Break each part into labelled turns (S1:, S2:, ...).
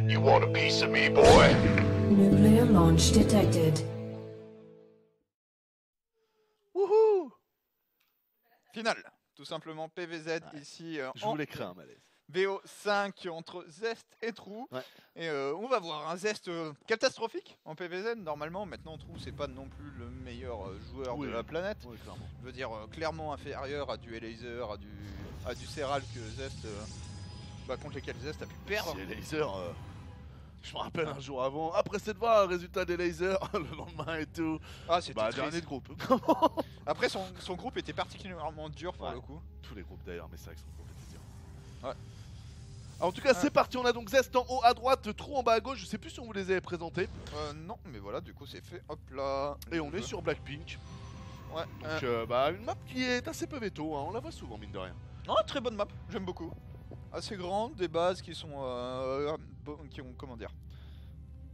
S1: You want a piece of me, boy?
S2: Nuclear launch detected.
S3: Wouhou! Finale, tout simplement PVZ ici
S4: Je voulais créer un malaise.
S3: BO5 entre Zest et Trou.
S4: Ouais.
S3: Et on va voir un Zest catastrophique en PVZ. Normalement, maintenant Trou c'est pas non plus le meilleur joueur de la planète.
S4: Oui, clairement.
S3: Je veux dire clairement inférieur à du Elaser, à du Serral que Zest, contre lesquels Zest a pu perdre.
S4: Si les lasers, je me rappelle un jour avant, après cette fois, résultat des lasers, le lendemain et tout.
S3: Ah, c'était triste.
S4: Dernier de groupe.
S3: Après son groupe était particulièrement dur pour le coup.
S4: Tous les groupes d'ailleurs, mais c'est vrai que son groupe était dur.
S3: Ouais.
S4: Alors, en tout cas, c'est parti, on a donc Zest en haut à droite, Trou en bas à gauche, je sais plus si on vous les avait présentés.
S3: Non, mais voilà, du coup c'est fait, hop là.
S4: Et on est sur Blackpink.
S3: Ouais.
S4: Donc une map qui est assez peu veto, hein, on la voit souvent mine de rien.
S3: Non, très bonne map, j'aime beaucoup. Assez grande, des bases qui sont qui ont, comment dire.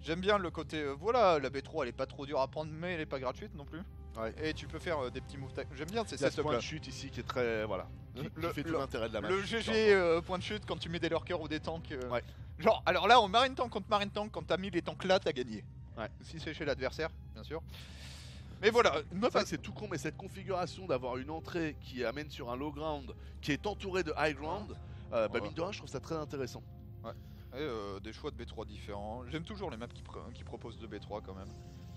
S3: J'aime bien le côté, voilà, la B3 elle est pas trop dure à prendre mais elle est pas gratuite non plus.
S4: Ouais.
S3: Et tu peux faire des petits moves. J'aime bien ces
S4: Il y a ce
S3: setups
S4: point
S3: là.
S4: de chute ici qui est très, voilà, qui fait tout l'intérêt de la map.
S3: Le GG point de chute quand tu mets des lurkers ou des tanks.
S4: Ouais.
S3: Genre, alors là en marine tank contre marine tank, quand t'as mis les tanks là, t'as gagné.
S4: Ouais.
S3: Si c'est chez l'adversaire, bien sûr. Mais voilà,
S4: c'est tout con, mais cette configuration d'avoir une entrée qui amène sur un low ground qui est entourée de high ground, mine de rien, je trouve ça très intéressant.
S3: Ouais. Et des choix de B3 différents. J'aime toujours les maps qui proposent de B3 quand même.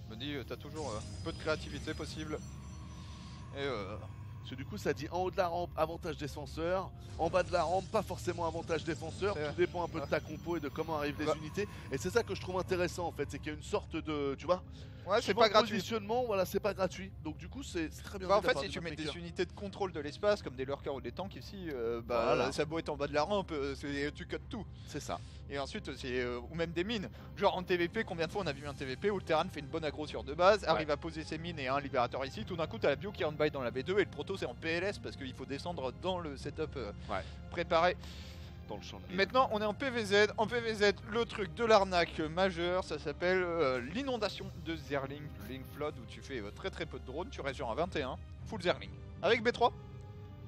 S3: Je me dis, t'as toujours peu de créativité possible. Et
S4: Parce que du coup, ça dit en haut de la rampe, avantage défenseur. En bas de la rampe, pas forcément avantage défenseur. Tout dépend un peu de ta compo et de comment arrivent les unités. Et c'est ça que je trouve intéressant en fait, c'est qu'il y a une sorte de, tu vois,
S3: ouais, c'est pas gratuit.
S4: Positionnement, voilà, c'est pas gratuit. Donc du coup, c'est très bien.
S3: En fait, si tu mets des unités de contrôle de l'espace, comme des lurkers ou des tanks ici, voilà. Ça beau être en bas de la rampe, tu cut tout.
S4: C'est ça.
S3: Et ensuite, ou même des mines. Genre en TVP, combien de fois on a vu un TVP où le Terran fait une bonne aggro sur deux bases, arrive à poser ses mines et un libérateur ici, tout d'un coup t'as la bio qui rentre by dans la B2 et le proto c'est en PLS parce qu'il faut descendre dans le setup préparé.
S4: Dans le champ de
S3: Maintenant on est en PVZ. En PVZ, le truc de l'arnaque majeure, ça s'appelle l'inondation de Zerling, Link Flood, où tu fais très très peu de drones, tu restes sur un 21, full Zerling. Avec B3,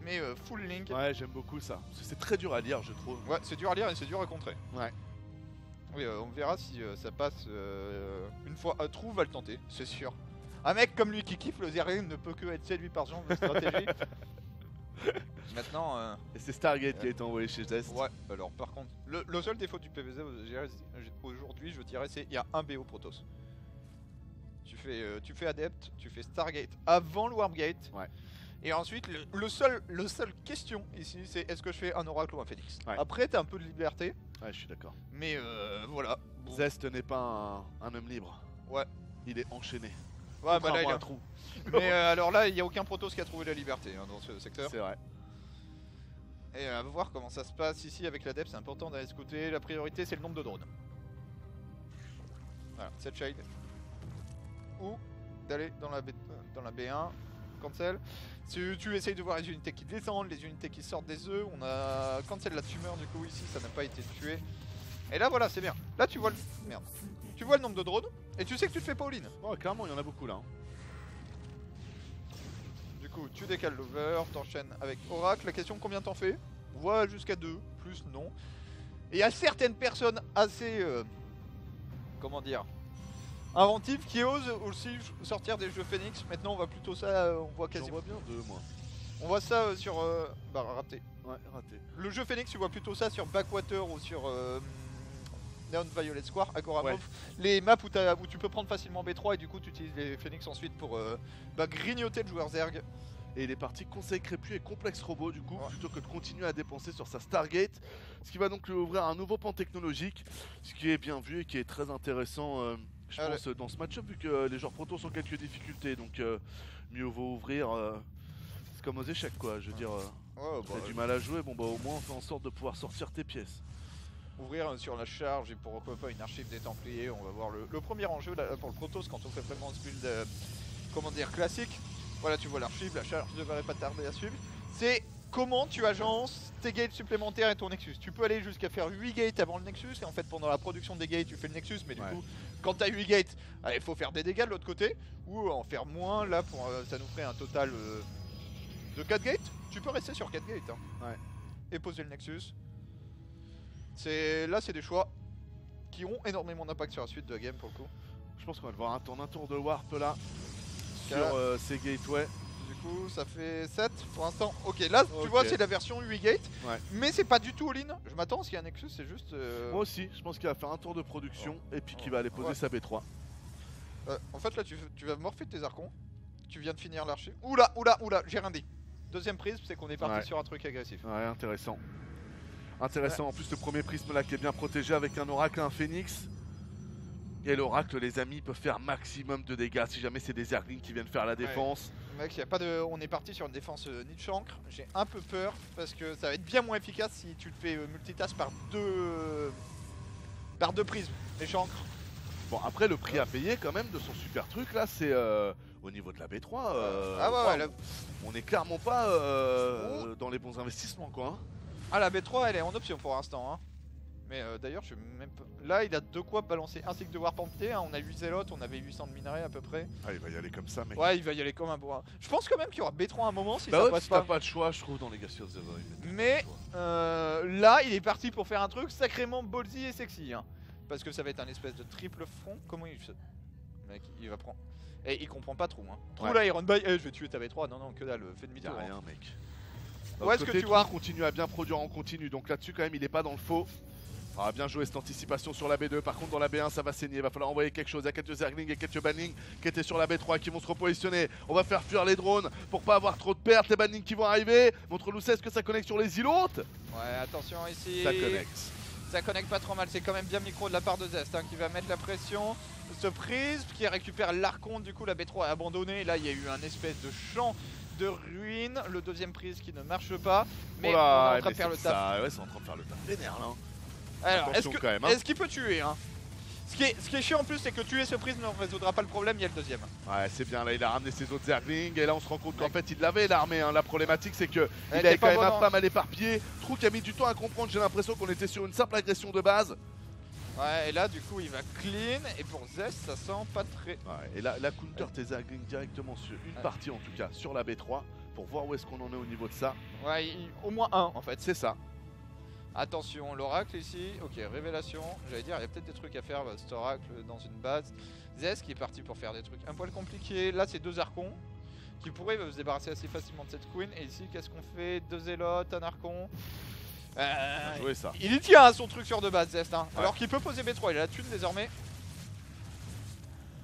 S3: mais full Link.
S4: Ouais, j'aime beaucoup ça. Parce que c'est très dur à lire, je trouve.
S3: Ouais, c'est dur à lire et c'est dur à contrer.
S4: Ouais.
S3: Oui, on verra si ça passe une fois. Trou va le tenter, c'est sûr. Un mec comme lui qui kiffe le Zerling ne peut que être séduit par ce genre de stratégie. Maintenant.
S4: Et c'est Stargate qui a été envoyé chez Zest.
S3: Ouais, alors par contre, le seul défaut du PVZ aujourd'hui, je dirais, c'est qu'il y a un BO Protoss. Tu fais Adept, tu fais Stargate avant le Warpgate.
S4: Ouais.
S3: Et ensuite, le seul question ici, c'est est-ce que je fais un Oracle ou un Phoenix.
S4: Ouais.
S3: Après, t'as un peu de liberté.
S4: Ouais, je suis d'accord.
S3: Mais voilà. Bon.
S4: Zest n'est pas un homme libre.
S3: Ouais.
S4: Il est enchaîné.
S3: Ouais, bah là, il
S4: a
S3: a
S4: un trou.
S3: Mais alors là, il n'y a aucun Protoss qui a trouvé la liberté dans ce secteur.
S4: C'est vrai.
S3: Et à voir comment ça se passe ici avec l'Adept, c'est important d'aller scouter. La priorité, c'est le nombre de drones. Voilà, set shade. Ou d'aller dans la B1, cancel. Si tu essayes de voir les unités qui descendent, les unités qui sortent des œufs, on a cancel la tumeur du coup ici, ça n'a pas été tué. Et là voilà, c'est bien. Là tu vois le... Merde. Tu vois le nombre de drones, et tu sais que tu te fais pas all-in.
S4: Ouais, clairement, il y en a beaucoup là. Hein.
S3: Du coup, tu décales l'over, t'enchaînes avec Oracle. La question, combien t'en fais? On voit jusqu'à 2, plus non. Et il y a certaines personnes assez... comment dire, inventives qui osent aussi sortir des jeux Phoenix. Maintenant on voit plutôt ça, on voit quasiment...
S4: J'en vois bien 2 moi.
S3: On voit ça sur... bah raté.
S4: Ouais, raté.
S3: Le jeu Phoenix, tu vois plutôt ça sur Backwater ou sur Neon Violet Square, Agoramov. Ouais. Les maps où tu peux prendre facilement B3 et du coup tu utilises les Phoenix ensuite pour grignoter le joueur Zerg.
S4: Et il est parti Conseil Crépu et Complexe Robot du coup, plutôt que de continuer à dépenser sur sa Stargate. Ce qui va donc lui ouvrir un nouveau pan technologique, ce qui est bien vu et qui est très intéressant je pense dans ce match-up, vu que les joueurs proto ont quelques difficultés. Donc mieux vaut ouvrir, c'est comme aux échecs quoi, je veux dire, t'as du mal à jouer, bon bah au moins on fait en sorte de pouvoir sortir tes pièces.
S3: Ouvrir sur la charge et pourquoi pas une archive des Templiers, on va voir le premier enjeu là, pour le Protoss quand on fait vraiment ce build, comment dire, classique. Voilà, tu vois l'archive, la charge ne devrait pas tarder à suivre. C'est comment tu agences tes gates supplémentaires et ton Nexus. Tu peux aller jusqu'à faire 8 gates avant le Nexus et en fait pendant la production des gates tu fais le Nexus, mais du coup quand tu as 8 gates, il faut faire des dégâts de l'autre côté ou en faire moins. Là pour ça nous ferait un total de 4 gates. Tu peux rester sur 4 gates et poser le Nexus. Là c'est des choix qui ont énormément d'impact sur la suite de la game pour le coup.
S4: Je pense qu'on va devoir attendre un tour de warp là sur
S3: Car-
S4: ces gateways.
S3: Du coup, ça fait 7 pour l'instant. Ok, là, tu
S4: Ok.
S3: vois, c'est la version 8 gate.
S4: Ouais.
S3: Mais c'est pas du tout all-in. Je m'attends à ce qu'il y ait un Nexus, c'est juste.
S4: Moi aussi, je pense qu'il va faire un tour de production et puis qu'il va aller poser
S3: Ouais.
S4: sa B3.
S3: En fait, là, tu vas morpher tes archons. Tu viens de finir l'archer. Oula, oula, oula, j'ai rien dit. Deuxième prisme, c'est qu'on est parti
S4: Ouais.
S3: sur un truc agressif.
S4: Ouais, intéressant. Intéressant. En plus, le premier prisme là qui est bien protégé avec un oracle et un phénix. Et l'oracle, les amis, peut faire maximum de dégâts si jamais c'est des Zerglings qui viennent faire la défense.
S3: Mec, y a pas de... on est parti sur une défense nid de chancre. J'ai un peu peur parce que ça va être bien moins efficace si tu te fais multitask par deux prismes. Les chancres.
S4: Bon, après, le prix à payer quand même de son super truc là, c'est au niveau de la B3.
S3: Ah ouais, ouais, là-
S4: On est clairement pas dans les bons investissements quoi. Hein.
S3: Ah, la B3 elle est en option pour l'instant. Hein. Mais d'ailleurs, je sais même pas. Là, il a de quoi balancer un cycle de Warp entier. Hein. On a 8 zélotes, on avait 800 de minerais à peu près.
S4: Ah, il va y aller comme ça, mec.
S3: Ouais, il va y aller comme un bourrin. Je pense quand même qu'il y aura B3 à un moment si
S4: Bah
S3: ça
S4: ouais,
S3: passe
S4: si t'as
S3: pas.
S4: pas de choix, je trouve, dans Legacy of the Void.
S3: Mais là, il est parti pour faire un truc sacrément ballsy et sexy. Hein. Parce que ça va être un espèce de triple front. Comment il fait? Mec, il va prendre. Et il comprend pas trop. Hein. Trop
S4: Ouais.
S3: là, Iron Buy. Je vais tuer ta V3. Non, non, que dalle, fais demi-tour.
S4: Y'a
S3: Hein.
S4: rien, mec.
S3: Ouais, est-ce que tu vois?
S4: Continue à bien produire en continu, donc là-dessus, quand même, il est pas dans le faux. Ah, bien joué cette anticipation sur la B2. Par contre, dans la B1, ça va saigner. Il va falloir envoyer quelque chose. Il y a quelques Zerglings et quelques Banning qui étaient sur la B3 qui vont se repositionner. On va faire fuir les drones pour pas avoir trop de pertes. Les Banning qui vont arriver. Montre-nous, est-ce que ça connecte sur les îlots hautes?
S3: Ouais, attention ici.
S4: Ça connecte.
S3: Ça connecte pas trop mal. C'est quand même bien micro de la part de Zest hein, qui va mettre la pression. Ce prisme qui récupère l'Archon. Du coup, la B3 a abandonné. Là, il y a eu un espèce de champ de ruines. Le deuxième prisme qui ne marche pas. Mais
S4: Oh là,
S3: on est en train
S4: mais
S3: de faire le
S4: c'est
S3: taf.
S4: ça, ouais, c'est en train de faire le taf vénère là.
S3: Alors,
S4: Attention quand même, hein.
S3: est-ce qu'il peut tuer hein ce qui est chiant en plus, c'est que tuer ce prisme ne résoudra pas le problème, il y a le deuxième.
S4: Ouais, c'est bien, là il a ramené ses autres Zerglings et là on se rend compte qu'en fait il l'avait l'armée. Hein. La problématique c'est que il
S3: t'es
S4: avait
S3: pas
S4: quand même
S3: bon,
S4: pas mal éparpillé. Trou qui a mis du temps à comprendre, j'ai l'impression qu'on était sur une simple agression de base.
S3: Ouais, et là du coup il va clean, et pour Zest ça sent pas très...
S4: Ouais, et là, la counter tes Zerglings directement sur une partie en tout cas, sur la B3, pour voir où est-ce qu'on en est au niveau de ça.
S3: Ouais, au moins un en fait.
S4: C'est ça.
S3: Attention, l'oracle ici, ok, révélation, j'allais dire, il y a peut-être des trucs à faire, cet oracle dans une base. Zest qui est parti pour faire des trucs un poil compliqués, là c'est deux archons, qui pourraient se débarrasser assez facilement de cette queen, et ici qu'est-ce qu'on fait? Deux zélotes, un archon...
S4: Bien joué ça.
S3: Il y tient à son truc sur deux bases, Zest, hein.
S4: Ouais.
S3: Alors qu'il peut poser B3, il a la thune désormais.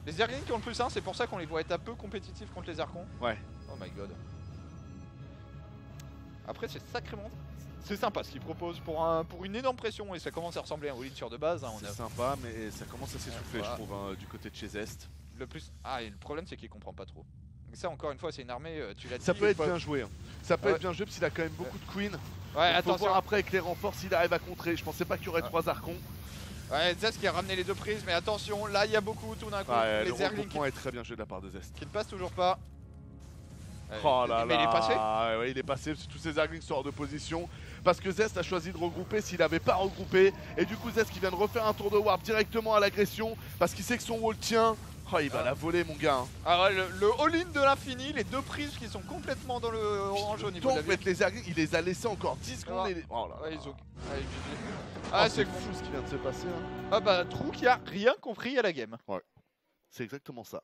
S3: Les Zerglings qui ont le plus 1, c'est pour ça qu'on les voit être un peu compétitifs contre les archons.
S4: Ouais.
S3: Oh my god. Après c'est sacrément... C'est sympa ce qu'il propose pour une énorme pression et ça commence à ressembler à un all-in sur deux bases. Hein,
S4: C'est sympa, mais ça commence à s'essouffler,
S3: voilà.
S4: je trouve, hein, du côté de chez Zest.
S3: Le plus... Ah, et le problème c'est qu'il comprend pas trop. Et ça encore une fois c'est une armée, tu l'as dit.
S4: Ça peut être
S3: pas-
S4: bien joué. Hein. Ça peut
S3: Ouais.
S4: être bien joué parce qu'il a quand même beaucoup de queens.
S3: Ouais,
S4: Il faut
S3: attention.
S4: voir après avec les renforts s'il arrive à contrer. Je pensais pas qu'il y aurait
S3: Ouais.
S4: 3 archons.
S3: Ouais, Zest qui a ramené les deux prises, mais attention, là il y a beaucoup tout d'un coup.
S4: Ouais,
S3: les
S4: le
S3: Zerglings
S4: regroupement est très bien joué de la part de Zest.
S3: qui ne passent toujours pas.
S4: Oh là
S3: mais
S4: là,
S3: il est passé.
S4: ouais, il est passé, tous ces Zerglings sont hors de position parce que Zest a choisi de regrouper s'il n'avait pas regroupé et du coup Zest qui vient de refaire un tour de warp directement à l'agression parce qu'il sait que son wall tient. Oh, il va la voler mon gars. Hein.
S3: Alors le all-in de l'infini, les deux prises qui sont complètement dans le orange au niveau de la
S4: Donc
S3: vie.
S4: mettre les Zerglings, il les a laissés encore 10 secondes et... Oh là là.
S3: Ouais, ils ont... Allez, GG.
S4: Oh,
S3: Ah
S4: c'est
S3: c'est
S4: fou ce qui vient de se passer. Hein.
S3: Ah bah Trou qui a rien compris à la game.
S4: C'est exactement ça.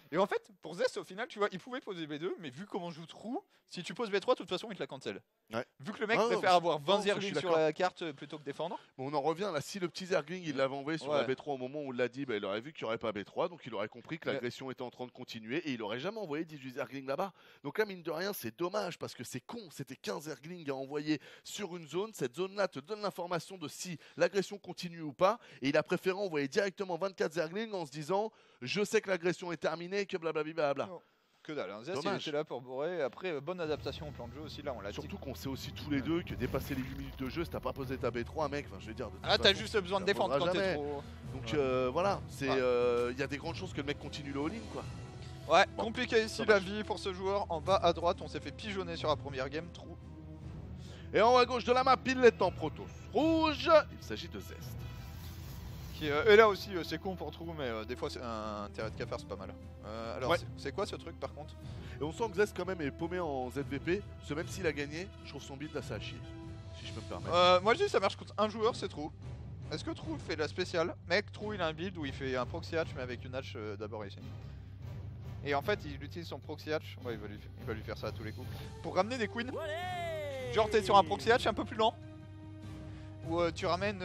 S3: Et en fait, pour Zest au final, tu vois, il pouvait poser B2, mais vu comment joue Trou, si tu poses B3, de toute façon il te la cancel.
S4: Ouais.
S3: Vu que le mec
S4: Ah, non,
S3: préfère
S4: je-
S3: avoir 20
S4: non, ça, je suis
S3: Zerglings sur
S4: d'accord.
S3: la carte plutôt que défendre.
S4: Bon, on en revient là, si le petit Zergling il l'avait envoyé sur
S3: Ouais.
S4: la B3 au moment où il l'a dit, bah, il aurait vu qu'il n'y aurait pas B3, donc il aurait compris que
S3: Ouais.
S4: l'agression était en train de continuer et il aurait jamais envoyé 18 Zerglings là-bas. Donc là, mine de rien, c'est dommage parce que c'est con, c'était 15 Zerglings à envoyer sur une zone, cette zone-là te donne l'information de si l'agression continue ou pas, et il a préféré envoyer directement 24 Zerglings en se disant je sais que l'agression est terminée, que blablabla.
S3: Non. Que dalle, hein. Zest il
S4: Dommage.
S3: était là pour bourrer. Après, bonne adaptation au plan de jeu aussi, là on l'a dit.
S4: Surtout qu'on sait aussi tous les deux que dépasser les 8 minutes de jeu, si t'as pas posé ta B3, mec, enfin je veux dire. de toute
S3: Ah, t'as
S4: façon,
S3: juste besoin de
S4: ça
S3: défendre
S4: vaudra
S3: quand t'es
S4: jamais.
S3: trop.
S4: Donc
S3: Ouais.
S4: voilà, c'est
S3: Ouais.
S4: y a des grandes chances que le mec continue le all-in quoi.
S3: Ouais,
S4: Bon,
S3: compliqué ici
S4: dommage.
S3: la vie pour ce joueur. En bas à droite, on s'est fait pigeonner sur la première game. Trou.
S4: Et en haut à gauche de la map, il est en Protoss rouge. Il s'agit de Zest.
S3: Et là aussi, c'est con pour Trou, mais des fois, c'est un intérêt de cafard, c'est pas mal. Alors,
S4: Ouais.
S3: c'est quoi ce truc par contre?
S4: Et on sent que Zest quand même est paumé en ZVP. Parce que même s'il a gagné, je trouve son build assez à chier. Si je peux me permettre.
S3: Moi je dis ça marche contre un joueur, c'est Trou. Est-ce que Trou fait la spéciale? Mec, Trou il a un build où il fait un proxy hatch mais avec une hatch d'abord ici. Et en fait il utilise son proxy hatch, ouais il va lui faire ça à tous les coups, pour ramener des queens. Genre t'es sur un proxy hatch un peu plus lent. Ou tu ramènes...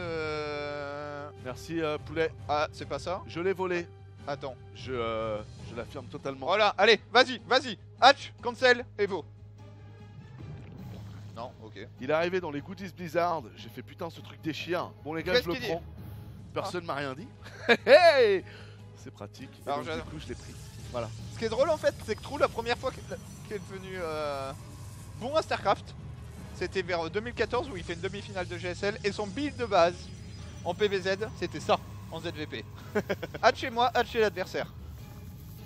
S4: Merci poulet.
S3: Ah c'est pas ça?
S4: Je l'ai volé.
S3: Attends.
S4: Je l'affirme totalement.
S3: Voilà, allez, vas-y, vas-y. Hatch, cancel, Evo. Non, ok.
S4: Il est arrivé dans les goodies Blizzard. J'ai fait putain ce truc déchire. Bon les gars,
S3: Qu'est-ce
S4: je le
S3: qu'il
S4: prends. Personne m'a rien dit. C'est pratique. Et
S3: Alors,
S4: donc, du coup, je l'ai pris. Voilà.
S3: Ce qui est drôle en fait, c'est que Trou, la première fois qu'il est devenu bon à StarCraft, c'était vers 2014 où il fait une demi-finale de GSL et son build de base en PVZ, c'était ça, en ZVP. Hatch chez moi, hatch chez l'adversaire.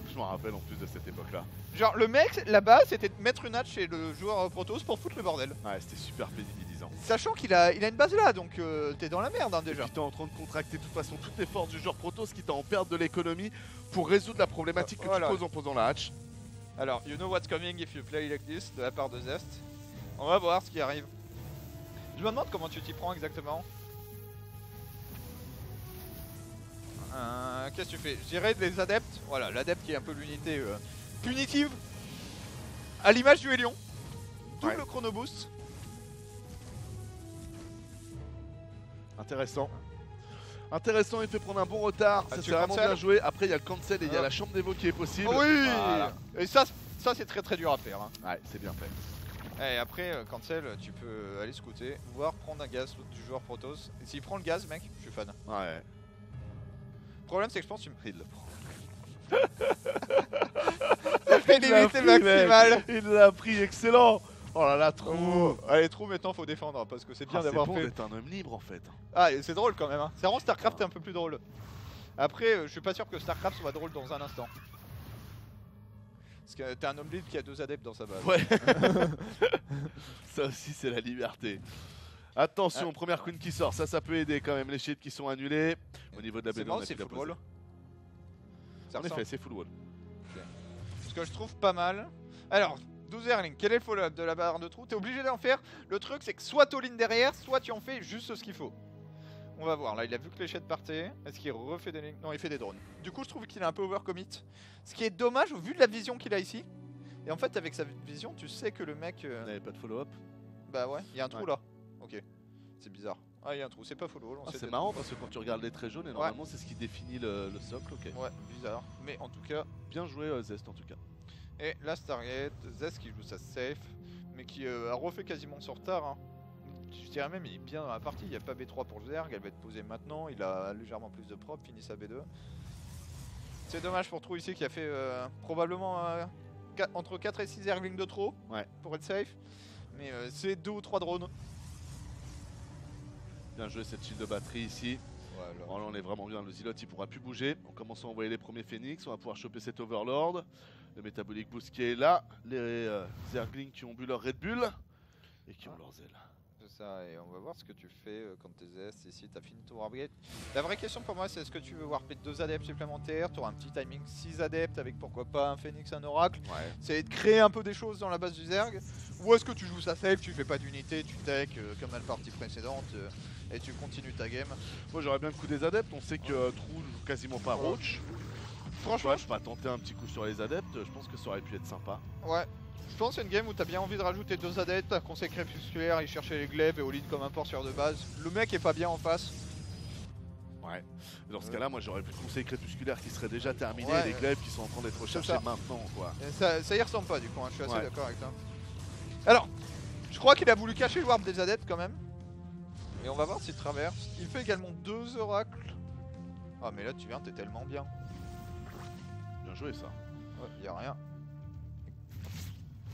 S4: Je m'en rappelle en plus de cette époque-là.
S3: Genre le mec là-bas, c'était de mettre une hatch chez le joueur Protoss pour foutre le bordel.
S4: Ouais, c'était super pénibilisant.
S3: Sachant qu'il a une base là, donc t'es dans la merde hein, déjà.
S4: Et puis t'es en train de contracter de toute façon toutes les forces du joueur Protoss qui t'a en perte de l'économie pour résoudre la problématique que
S3: Voilà.
S4: tu poses en posant la hatch.
S3: Alors, you know what's coming if you play like this, de la part de Zest. On va voir ce qui arrive. Je me demande comment tu t'y prends exactement. Qu'est-ce que tu fais? Je dirais des adeptes. Voilà, l'adepte qui est un peu l'unité punitive. À l'image du Hélion. Double
S4: Ouais.
S3: chrono boost.
S4: Intéressant. Intéressant, il fait prendre un bon retard.
S3: Ah,
S4: Ça
S3: tu
S4: c'est vraiment
S3: cancel
S4: bien joué. Après, il y a le cancel et il y a
S3: Ah.
S4: la chambre d'évo qui est possible.
S3: Oh oui.
S4: Voilà.
S3: Et ça c'est très très dur à faire. Hein.
S4: Ouais, c'est bien fait.
S3: Et après, cancel, tu peux aller scouter, voire prendre un gaz du joueur Protoss. Et s'il prend le gaz, mec, je suis fan.
S4: Ouais.
S3: Le problème, c'est que je pense que tu me...
S4: Il le prend.
S3: La pénibilité maximale.
S4: Il l'a pris, excellent. Oh là là, trop.
S3: Oh. Allez, Trou maintenant faut défendre parce que c'est bien
S4: Ah,
S3: d'avoir
S4: c'est bon
S3: fait.
S4: d'être un homme libre en fait.
S3: Ah, et c'est drôle quand même. Hein. C'est vraiment StarCraft est un peu plus drôle. Après, je suis pas sûr que StarCraft soit drôle dans un instant. Parce que t'es un homme libre qui a 2 adeptes dans sa base.
S4: Ouais. Ça aussi, c'est la liberté. Attention,
S3: Ah.
S4: première queen qui sort. Ça peut aider quand même. Les shields qui sont annulés. Au niveau de la
S3: C'est
S4: BD,
S3: marrant,
S4: on a
S3: c'est
S4: pu la
S3: full
S4: poser.
S3: wall. Ça
S4: En
S3: ressemble.
S4: effet, c'est full wall.
S3: Ce que je trouve pas mal. Alors, 12 Erling, quel est le follow-up de la barre de Trou? T'es obligé d'en faire. Le truc, c'est que soit t'all-in derrière, soit tu en fais juste ce qu'il faut. On va voir. Là, il a vu que les sheds partaient. Est-ce qu'il refait des lignes? Non, il fait des drones. Du coup, je trouve qu'il est un peu overcommit. Ce qui est dommage au vu de la vision qu'il a ici. Et en fait, avec sa vision, tu sais que le mec.
S4: Vous n'avez pas de follow-up.
S3: Bah ouais, il y a un trou
S4: Ouais.
S3: là. Ok. C'est bizarre. Ah, il y a un trou. C'est pas full wall. on
S4: Ah,
S3: sait
S4: c'est
S3: peut-être.
S4: marrant parce que quand tu regardes les traits jaunes, et normalement c'est ce qui définit le socle. Ok.
S3: Ouais, bizarre. Mais en tout cas.
S4: Bien joué Zest en tout cas.
S3: Et la Stargate, Zest qui joue sa safe, mais qui a refait quasiment son retard. Hein. Je dirais même il est bien dans la partie, il n'y a pas B3 pour le Zerg, elle va être posée maintenant, il a légèrement plus de prop, finit sa B2. C'est dommage pour Trou ici qui a fait probablement entre 4 et 6 Zerglings de trop pour être safe. Mais c'est 2 ou 3 drones.
S4: Bien joué cette shield de batterie ici.
S3: Voilà.
S4: Alors là on est vraiment bien, le Zilot il pourra plus bouger. On commence à envoyer les premiers Phoenix, on va pouvoir choper cet Overlord. Le Metabolic Boost qui est là. Les Zerglings qui ont bu leur Red Bull et qui ont leurs ailes.
S3: C'est ça, et on va voir ce que tu fais quand t'es Zest. Ici, t'as fini ton Wargate. La vraie question pour moi, c'est est-ce que tu veux warper 2 adeptes supplémentaires? T'auras un petit timing 6 adeptes avec pourquoi pas un Phoenix, un Oracle.
S4: Ouais.
S3: C'est de créer un peu des choses dans la base du Zerg. Ou est-ce que tu joues ça safe, tu fais pas d'unité, tu tech comme dans la partie précédente et tu continues ta game?
S4: Moi j'aurais bien le coup des adeptes, on sait que Trou joue quasiment pas Roach.
S3: Franchement,
S4: Ouais, je peux tenter un petit coup sur les adeptes, je pense que ça aurait pu être sympa.
S3: ouais. Je pense que c'est une game où t'as bien envie de rajouter 2 adeptes, un conseil crépusculaire, il cherchait les glaives et all-in comme un porteur de base. Le mec est pas bien en face.
S4: Ouais. Dans ce cas-là, moi j'aurais plus de conseil crépusculaire qui serait déjà terminé,
S3: Ouais.
S4: les glaives qui sont en train d'être recherchés
S3: ça.
S4: maintenant quoi.
S3: Et ça y ressemble pas du coup, hein, je suis assez
S4: Ouais.
S3: d'accord avec toi. Alors, je crois qu'il a voulu cacher le warp des adeptes quand même. Et on va voir s'il traverse. Il fait également 2 oracles. Ah mais là tu viens, t'es tellement bien.
S4: Bien joué ça.
S3: Ouais, y a rien.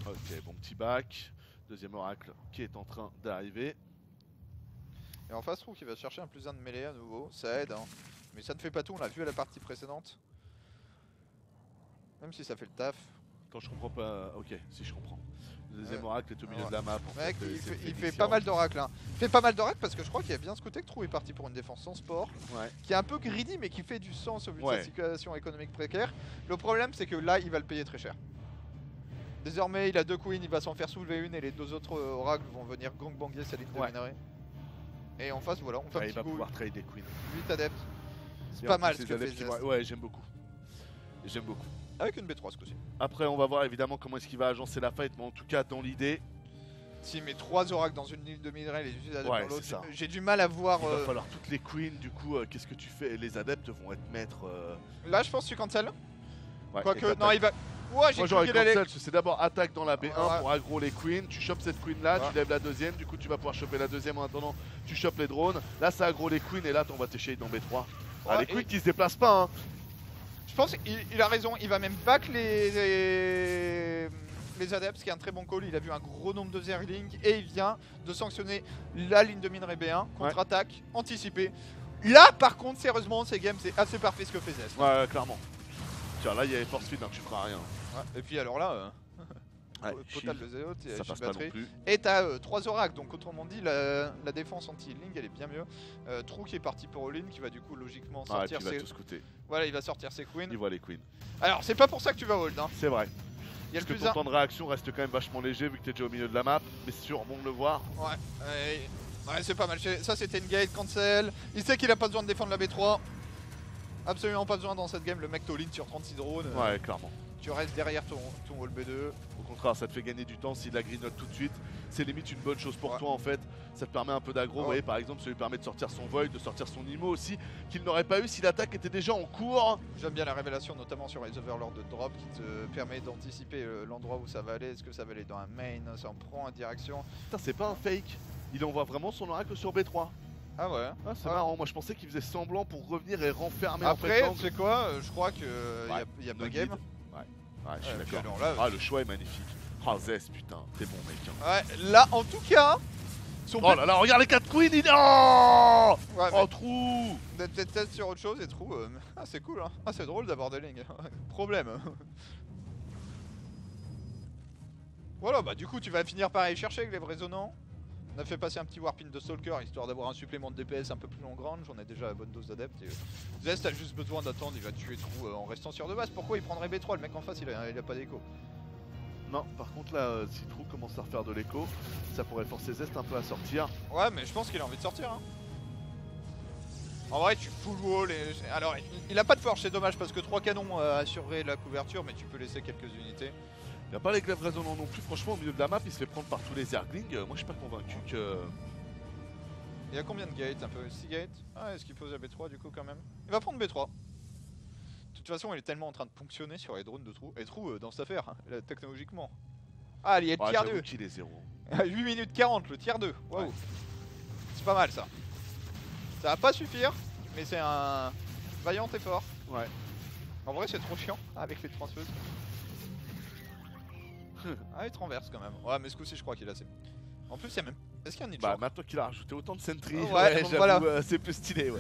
S4: Ok, bon petit back. Deuxième oracle qui est en train d'arriver.
S3: Et en face, Trou qui va chercher un +1 de mêlée à nouveau. Ça aide, hein. Mais ça ne fait pas tout, on l'a vu à la partie précédente. Même si ça fait le taf.
S4: Quand je comprends pas. Ok, si je comprends. Le deuxième
S3: Ouais.
S4: oracle est au milieu
S3: Ouais.
S4: de la map. En
S3: Mec,
S4: fait,
S3: il
S4: c'est
S3: fait
S4: Phoenix
S3: pas
S4: qui
S3: mal d'oracles. Hein. Il fait pas mal d'oracles parce que je crois qu'il a bien scouté que Trou est parti pour une défense sans sport.
S4: Ouais.
S3: Qui est un peu greedy mais qui fait du sens au vu de
S4: Ouais.
S3: sa situation économique précaire. Le problème c'est que là il va le payer très cher. Désormais il a 2 queens, il va s'en faire soulever une et les 2 autres oracles vont venir gangbanger sa ligne de
S4: Ouais.
S3: minerai. Et en face, voilà, on fait un
S4: il
S3: petit
S4: va
S3: coup,
S4: pouvoir trade les queens.
S3: 8 adeptes. C'est
S4: Et
S3: pas
S4: en
S3: mal
S4: plus,
S3: ce que
S4: les
S3: fait
S4: adeptes qui
S3: Zest.
S4: vont- Ouais, j'aime beaucoup. J'aime beaucoup.
S3: Avec une B3 ce coup-ci.
S4: Après, on va voir évidemment comment est-ce qu'il va agencer la fight, mais en tout cas, dans l'idée,
S3: S'il met 3 oracles dans une ligne de minerai, les adeptes
S4: Ouais,
S3: dans l'autre,
S4: c'est ça.
S3: j'ai du mal à voir.
S4: il va falloir toutes les queens. Du coup, qu'est-ce que tu fais? Les adeptes vont être maîtres.
S3: Là, je pense que tu cancel.
S4: Ouais,
S3: Quoique,
S4: et t'attaques.
S3: non, il va. Ouais, j'ai
S4: Moi
S3: cru
S4: j'aurais
S3: qu'il allait.
S4: cancel, c'est d'abord attaque dans la B1
S3: Ouais.
S4: pour aggro les queens, tu chopes cette queen là,
S3: Ouais.
S4: tu lèves la deuxième, du coup tu vas pouvoir choper la deuxième en attendant, tu chopes les drones, là ça aggro les queens et là t'envoies tes shades dans B3. Ah,
S3: Ouais,
S4: les queens
S3: et-
S4: qui se déplacent pas hein.
S3: Je pense qu'il a raison, il va même back les adeptes, ce qui est un très bon call. Il a vu un gros nombre de zerglings et il vient de sanctionner la ligne de minerai B1, contre-attaque, anticipée. Là, par contre, sérieusement, ces games, c'est assez parfait ce que fait Zest.
S4: Ouais, clairement. Tiens, là il y avait force feed, hein, tu feras rien.
S3: Ouais. Et puis alors là,
S4: Ouais,
S3: total
S4: shield,
S3: de zéro, t'es
S4: ça
S3: shield
S4: passe pas non
S3: batterie.
S4: plus.
S3: Et t'as 3 oracles, donc autrement dit, la défense anti-healing elle est bien mieux. Trou qui est parti pour all-in, qui va du coup logiquement
S4: Ah, et
S3: sortir
S4: puis il va
S3: ses.
S4: tout scouter,
S3: Voilà, il va sortir ses queens.
S4: il voit les queens.
S3: Alors, c'est pas pour ça que tu vas hold, hein.
S4: C'est vrai.
S3: Il y a
S4: Parce
S3: le
S4: que
S3: plus
S4: ton temps de réaction reste quand même vachement léger vu que t'es déjà au milieu de la map, mais c'est sûr, bon de le voir.
S3: Ouais, c'est pas mal. Ça, c'était une gate cancel. Il sait qu'il a pas besoin de défendre la B3. Absolument pas besoin dans cette game. Le mec t'all-in sur 36 drones.
S4: Ouais, clairement.
S3: Tu restes derrière ton wall B2.
S4: Au contraire, ça te fait gagner du temps s'il la grignote tout de suite. C'est limite une bonne chose pour
S3: Ouais.
S4: toi en fait. Ça te permet un peu d'aggro. Vous voyez, par exemple, ça lui permet de sortir son Void, de sortir son IMO aussi, qu'il n'aurait pas eu si l'attaque était déjà en cours.
S3: J'aime bien la révélation, notamment sur les Overlords de drop, qui te permet d'anticiper l'endroit où ça va aller. Est-ce que ça va aller dans un main? Ça en prend en direction.
S4: Putain, c'est pas un fake. Il envoie vraiment son oracle sur B3.
S3: Ah ouais.
S4: Ah, c'est
S3: Ah.
S4: marrant. Moi, je pensais qu'il faisait semblant pour revenir et renfermer en
S3: Après,
S4: fait
S3: tu
S4: l'angle.
S3: sais quoi, je crois que y a
S4: no
S3: pas game.
S4: guide. Ouais, je suis
S3: Puis
S4: d'accord.
S3: alors là,
S4: Ah, le choix est magnifique. Ah, Zest, putain, t'es bon mec. Hein.
S3: ouais, là en tout cas, son
S4: Oh là là, regarde les 4 queens, il... Oh,
S3: ouais,
S4: oh trou.
S3: Peut-être test sur autre chose et trou. Ah, c'est cool, hein. Ah, c'est drôle d'avoir des lignes. Problème. Voilà, bah du coup, tu vas finir par aller chercher avec les résonnants. On a fait passer un petit warpin de Stalker histoire d'avoir un supplément de DPS un peu plus long range. On a déjà la bonne dose d'adeptes. Zest a juste besoin d'attendre, il va tuer trou en restant sur de base. Pourquoi il prendrait B3? Le mec en face, il a pas d'écho.
S4: Non, par contre là, si Trou commence à refaire de l'écho, ça pourrait forcer Zest un peu à sortir.
S3: Ouais, mais je pense qu'il a envie de sortir. Hein. En vrai, tu full wall et... Alors, il a pas de forge, c'est dommage parce que 3 canons assureraient la couverture, mais tu peux laisser quelques unités.
S4: Il n'y a pas les glaives résonnants non plus, franchement au milieu de la map il se fait prendre par tous les Zerglings, moi je suis pas convaincu que...
S3: Il y a combien de gates? Un peu 6 gates? Ah, est-ce qu'il pose la B3 du coup quand même? Il va prendre B3. De toute façon, il est tellement en train de ponctionner sur les drones de Trou. Et Trou dans cette affaire, hein, technologiquement. Ah, il y a le
S4: Ouais,
S3: tier
S4: j'avoue
S3: 2.
S4: qu'il est 0.
S3: 8 minutes 40, le tier 2. Waouh.
S4: Ouais.
S3: C'est pas mal ça. Ça va pas suffire, mais c'est un vaillant effort.
S4: Ouais.
S3: En vrai, c'est trop chiant avec les transfeuses. Ah, il te renverse quand même. Ouais, mais ce coup-ci, je crois qu'il a assez. En plus, il y a même. Est-ce qu'il y a un
S4: Bah
S3: Nidjor?
S4: maintenant qu'il a rajouté autant de sentry,
S3: Ouais,
S4: j'avoue,
S3: voilà.
S4: c'est plus stylé ouais.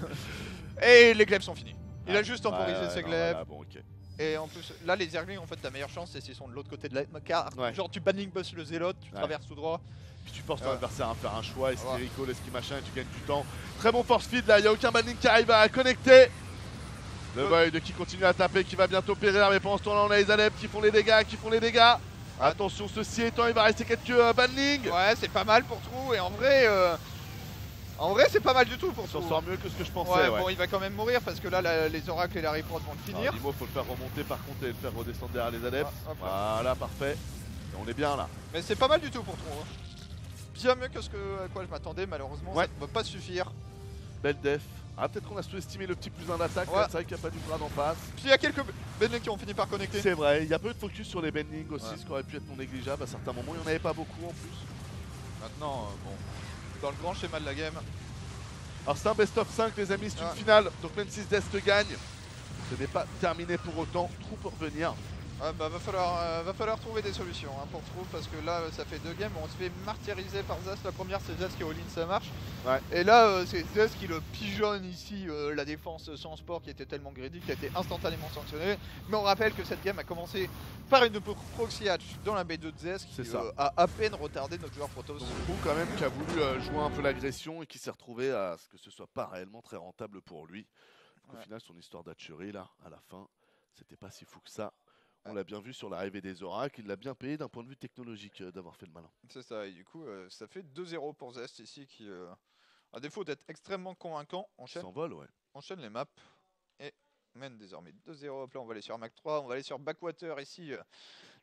S3: Et les glaives sont finis. Il a
S4: Ouais.
S3: juste temporisé
S4: Ouais,
S3: ses
S4: non,
S3: glaives.
S4: voilà, bon, ok.
S3: Et en plus, là, les Zerglings, en fait, ta meilleure chance, c'est s'ils sont de l'autre côté de la carte.
S4: Ouais.
S3: Genre, tu banning boss le zélote, tu
S4: Ouais.
S3: traverses tout droit.
S4: Puis tu forces ton
S3: Ouais.
S4: adversaire à faire un choix, est-ce
S3: Ouais.
S4: qu'il recall, est-ce qu'il machin, et tu gagnes du temps. Très bon force feed là, il n'y a aucun banning qui arrive à connecter. Le Void qui continue à taper, qui va bientôt périr, mais pendant ce temps là on a les adeptes qui font les dégâts, Attention, ceci étant, il va rester quelques bannings.
S3: Ouais, c'est pas mal pour Trou. Et en vrai, c'est pas mal du tout pour
S4: Il s'en
S3: Trou.
S4: sort mieux que ce que je pensais.
S3: Ouais,
S4: Ouais.
S3: bon, il va quand même mourir parce que là, les oracles et la report vont le finir.
S4: Il faut le faire remonter par contre et le faire redescendre derrière les adeptes.
S3: Ouais, hop là.
S4: Voilà, parfait. Et on est bien là.
S3: Mais c'est pas mal du tout pour Trou. Hein. Bien mieux que ce à quoi je m'attendais, malheureusement,
S4: Ouais.
S3: ça ne va pas suffire.
S4: Belle def. Ah, peut-être qu'on a sous-estimé le petit plus 1 d'attaque.
S3: Ouais.
S4: C'est vrai qu'il n'y a pas du grade en face.
S3: Puis il y a quelques Benlings qui ont fini par connecter.
S4: C'est vrai, il y a peu de focus sur les bendings aussi,
S3: Ouais.
S4: ce qui aurait pu être non négligeable à certains moments. Il n'y en avait pas beaucoup en plus.
S3: Maintenant, bon, dans le grand schéma de la game,
S4: Alors c'est un best of 5 les amis, c'est une
S3: Ouais.
S4: finale. Donc même si Zest gagne, ce n'est pas terminé pour autant. Trou pour venir.
S3: ouais, bah, va falloir trouver des solutions hein, pour Trou parce que là ça fait 2 games où on se fait martyriser par Zest. La première c'est Zest qui est all-in, ça marche.
S4: Ouais.
S3: Et là c'est Zest qui le pigeonne ici la défense sans sport qui était tellement greedy qui a été instantanément sanctionnée. Mais on rappelle que cette game a commencé par une proxy hatch dans la B2 de Zest qui
S4: C'est ça.
S3: a à peine retardé notre joueur Protoss.
S4: Donc Trou quand même qui a voulu jouer un peu l'agression et qui s'est retrouvé à ce que ce soit pas réellement très rentable pour lui. Donc,
S3: Ouais.
S4: Au final son histoire d'hatcherie là, à la fin, c'était pas si fou que ça. On
S3: Ouais.
S4: l'a bien vu sur l'arrivée des oracles, il l'a bien payé d'un point de vue technologique d'avoir fait le malin.
S3: C'est ça, et du coup ça fait 2-0 pour Zest ici qui À défaut d'être extrêmement convaincant,
S4: S'envole, ouais.
S3: enchaîne les maps et mène désormais 2-0. Hop là, on va aller sur Mac 3, on va aller sur Backwater ici.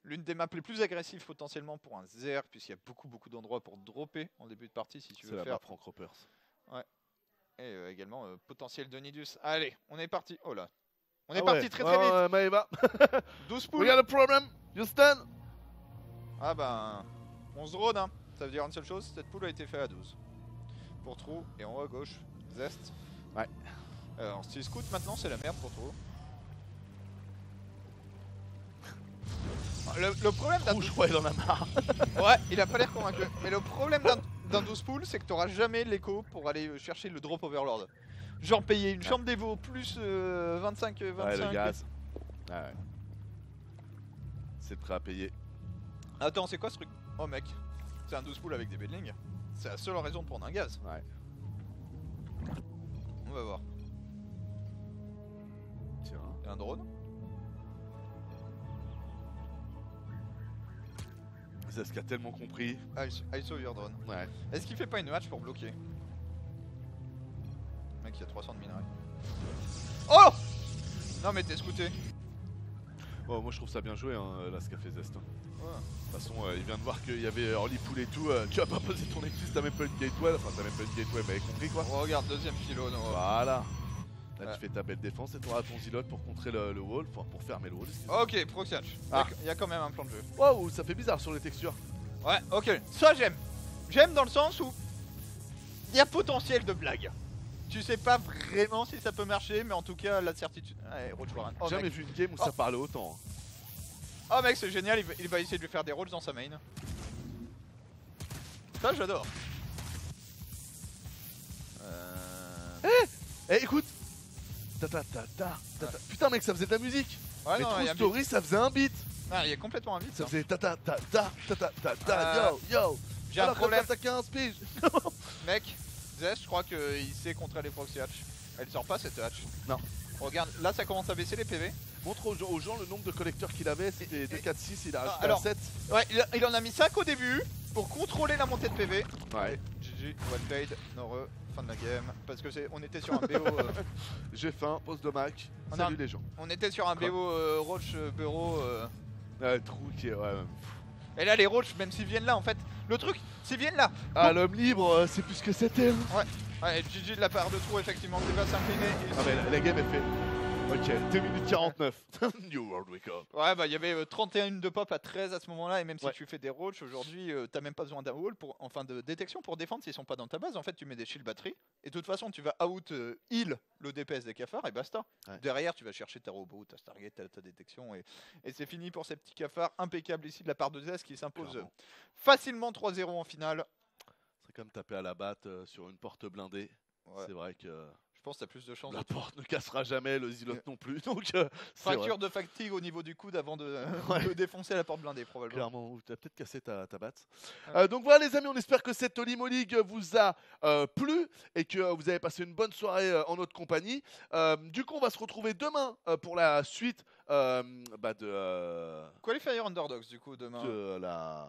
S3: L'une des maps les plus agressives potentiellement pour un Zerg, puisqu'il y a beaucoup d'endroits pour dropper en début de partie si tu
S4: C'est
S3: veux
S4: la
S3: faire.
S4: map Frank Ropers.
S3: Et également potentiel de Nidus. Allez, on est parti. Oh là. On
S4: Ah
S3: est parti
S4: ouais.
S3: très
S4: Ouais,
S3: vite.
S4: ouais, Maeva.
S3: 12
S4: We
S3: poules.
S4: got a problem, Houston.
S3: Ah ben, on se drone, hein. Ça veut dire une seule chose, cette poule a été faite à 12. Pour Trou, et en haut à gauche, Zest.
S4: Ouais.
S3: Alors, si scout maintenant, c'est la merde pour Trou. Le problème d'un
S4: Trou, je crois, il en a marre.
S3: Ouais, il a pas l'air convaincu. Mais le problème d'un 12 pool, c'est que t'auras jamais l'écho pour aller chercher le drop overlord. Genre payer une chambre d'évo plus 25.
S4: Ouais, le gaz. Ah ouais. C'est prêt à payer.
S3: Attends, c'est quoi ce truc? Oh mec, c'est un 12 pool avec des bedlings. C'est la seule raison de prendre un gaz.
S4: Ouais.
S3: On va voir.
S4: Tiens.
S3: Il y a un drone.
S4: C'est ce qu'a tellement compris.
S3: I saw your drone.
S4: Ouais.
S3: Est-ce qu'il fait pas une match pour bloquer? Mec, il y a 300 de minerais. Oh! Non mais t'es scouté.
S4: Bon, moi je trouve ça bien joué, hein, là, ce qu'a fait Zest. Hein.
S3: Ouais.
S4: De toute façon, il vient de voir qu'il y avait early pool et tout. Tu as pas posé ton Nexus, t'as même pas une gateway. Enfin, t'as même pas une gateway, mais compris quoi.
S3: Oh, regarde, deuxième pylône. Oh.
S4: Voilà. Là,
S3: Ouais.
S4: tu fais ta belle défense et t'auras ton zilot pour contrer le wall, enfin pour fermer le wall. excuse-moi.
S3: Ok, proxy hatch.
S4: Ah.
S3: Il y a quand même un plan de jeu.
S4: Waouh, ça fait bizarre sur les textures.
S3: Ouais, ok. Ça j'aime. J'aime dans le sens où il y a potentiel de blague. Tu sais pas vraiment si ça peut marcher, mais en tout cas la certitude. Allez, Roach Warren. Oh,
S4: Jamais
S3: mec.
S4: vu une game où ça parlait autant. Hein.
S3: Oh mec, c'est génial, il va essayer de lui faire des rolls dans sa main. Ça j'adore.
S4: Eh, écoute. Putain, mec, ça faisait de la musique.
S3: Ouais,
S4: Mais
S3: non,
S4: True
S3: il y a
S4: Story, ça faisait un beat.
S3: Ah, il est complètement invite.
S4: Ça faisait yo.
S3: J'ai un
S4: Alors,
S3: problème,
S4: quand t'as 15 piges.
S3: mec. Zest, je crois qu'il sait contrer les proxy hatch. Elle sort pas cette hatch.
S4: Non.
S3: Regarde, là ça commence à baisser les PV.
S4: Montre aux gens le nombre de collecteurs qu'il avait. C'était 2, 4, 6, il a rajouté
S3: alors,
S4: à 7.
S3: Ouais, il en a mis 5 au début pour contrôler la montée de PV.
S4: Ouais.
S3: GG, one played, Noreux, fin de la game. Parce que on était sur un BO.
S4: J'ai faim, pause de Mac.
S3: On a-
S4: Salut les gens.
S3: On était sur un
S4: Quoi
S3: BO Roach Bureau.
S4: Trou qui est. Ouais.
S3: Et là, les Roach, même s'ils viennent là, en fait, le truc, s'ils viennent là.
S4: Ah, l'homme libre, c'est plus que c'était.
S3: Ouais, GG de la part de Trou, effectivement, qui va s'incliner.
S4: Ah, mais la game est faite. Ok, 2 minutes 49. New World Wake Up.
S3: Ouais, bah il y avait 31 de pop à 13 à ce moment-là, et même si
S4: Ouais.
S3: tu fais des roach aujourd'hui, t'as même pas besoin d'un wall enfin de détection pour défendre s'ils sont pas dans ta base. En fait, tu mets des shield batteries, et de toute façon, tu vas out heal le DPS des cafards, et basta.
S4: Ouais.
S3: Derrière, tu vas chercher ta robot, ta Stargate, ta détection, et c'est fini pour ces petits cafards impeccables ici de la part de Zest qui s'impose
S4: Clairement.
S3: facilement 3-0 en finale.
S4: C'est comme taper à la batte sur une porte blindée.
S3: Ouais.
S4: C'est vrai que
S3: Je pense que t'as plus de chance.
S4: la porte ne cassera jamais, le zilot non plus. Donc, c'est vrai.
S3: Fracture de fatigue au niveau du coude avant de,
S4: Ouais.
S3: de défoncer la porte blindée, probablement.
S4: Clairement, tu as peut-être cassé ta batte.
S3: Ouais.
S4: Donc voilà les amis, on espère que cette Olimo League vous a plu et que vous avez passé une bonne soirée en notre compagnie. Du coup, on va se retrouver demain pour la suite
S3: Qualifier Underdogs, du coup, demain.
S4: de la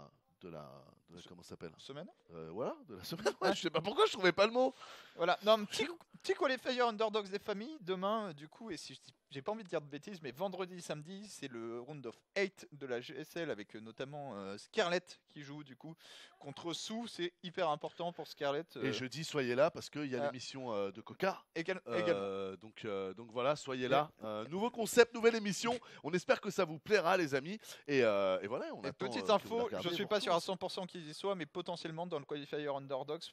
S4: comment ça s'appelle
S3: Semaine.
S4: Voilà, de la semaine. Ouais, je sais pas pourquoi je trouvais pas le mot.
S3: Voilà, non, petit qualifier Underdogs des familles, demain, du coup, et si j'ai pas envie de dire de bêtises, mais vendredi, samedi, c'est le round of 8 de la GSL avec notamment Scarlett qui joue, du coup, contre Sue, c'est hyper important pour Scarlett.
S4: Et jeudi, soyez là parce qu'il y a
S3: Ah.
S4: l'émission de Coca.
S3: Également.
S4: Donc voilà, soyez là. Nouveau concept, nouvelle émission. On espère que ça vous plaira, les amis. Et voilà, on
S3: Et
S4: attend,
S3: petite
S4: que vous
S3: info,
S4: la regardiez,
S3: je suis
S4: vous
S3: pas sûr à
S4: retournez.
S3: 100% qu'ils y soient, mais potentiellement dans le qualifier Underdogs,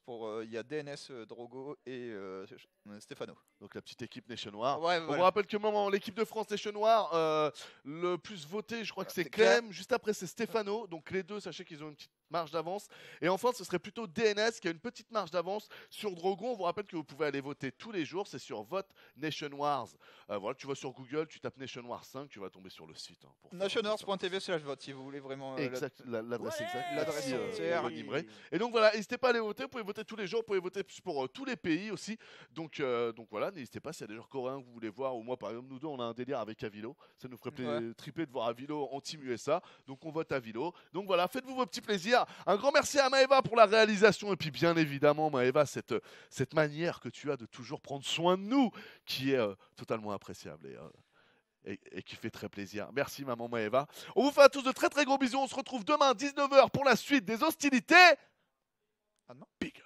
S3: il y a DNS Drogo et Stefano.
S4: Donc la petite équipe Nation Noir.
S3: Ouais,
S4: On vous
S3: voilà.
S4: rappelle que moment l'équipe de France Nation Noir, le plus voté, je crois que c'est
S3: C'est
S4: Clem. Juste après, c'est Stefano. Donc les deux, sachez qu'ils ont une petite marge d'avance. Et enfin, ce serait plutôt DNS qui a une petite marge d'avance sur Drogon. On vous rappelle que vous pouvez aller voter tous les jours. C'est sur Vote Nation Wars. Voilà, tu vas sur Google, tu tapes Nation Wars 5, tu vas tomber sur le site. Hein, pour faire
S3: Nationwars.tv/vote si vous voulez vraiment.
S4: Exact, l'adresse exacte.
S3: l'adresse
S4: Merci,
S3: entière.
S4: Ronnie Imre. Et donc voilà, n'hésitez pas à aller voter, vous pouvez voter tous les jours, vous pouvez voter pour tous les pays aussi. Donc voilà, n'hésitez pas s'il y a des joueurs coréens que vous voulez voir, ou moi par exemple, nous deux on a un délire avec Avilo, ça nous ferait triper de voir Avilo en Team USA, donc on vote Avilo. Donc voilà, faites-vous vos petits plaisirs, super. Un grand merci à Maëva pour la réalisation. Et puis bien évidemment, Maëva, cette manière que tu as de toujours prendre soin de nous, qui est totalement appréciable et qui fait très plaisir. Merci maman Maëva. On vous fait à tous de très très gros bisous. On se retrouve demain 19h pour la suite des hostilités.
S3: Ah non.
S4: Big up.